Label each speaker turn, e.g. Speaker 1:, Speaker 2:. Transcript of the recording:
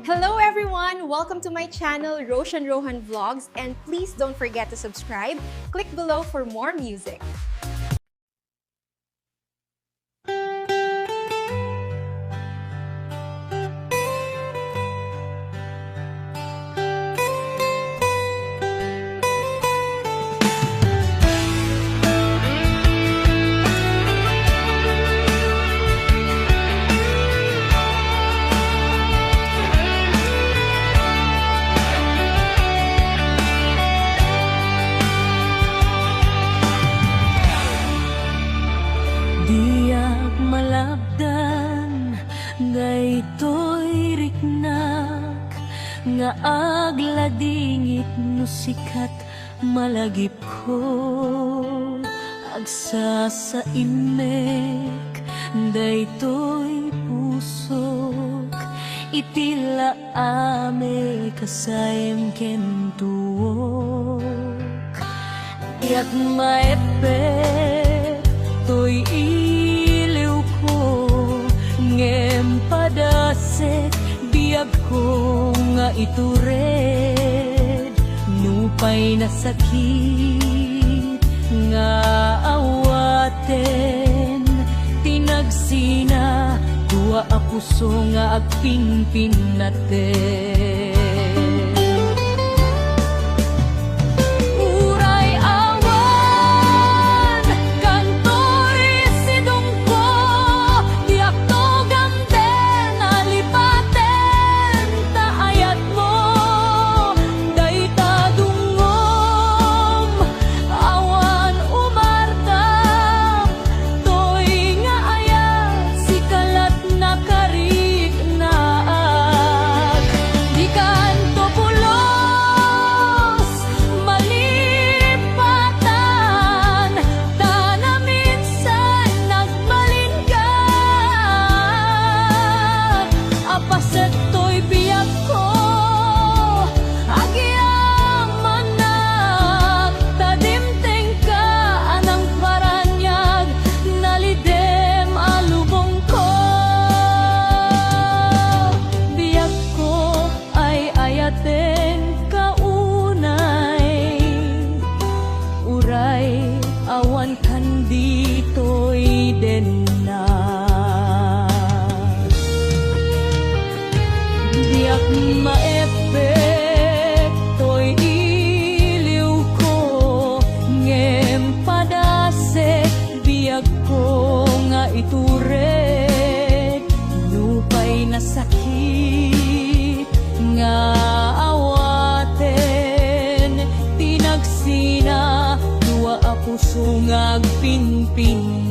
Speaker 1: Hello everyone! Welcome to my channel, Roshan Rohan Vlogs, and please don't forget to subscribe. Click below for more music.
Speaker 2: Malabdan daytoy riknak nga agladingit no sikat malagip ko agsa sa imek daytoy pusok itila ame kasayem ken tuok yak maepe toy ngem padasek biag ko nga itured nupay na sakit nga awaten tinagsina dua a puso nga agpingpin naten. Awan kan dito'y denna diyak maepek to'y iliw ko ngem padasek biag ko nga itured lupay na sakit nga awaten tinagsina puso nga agpinpin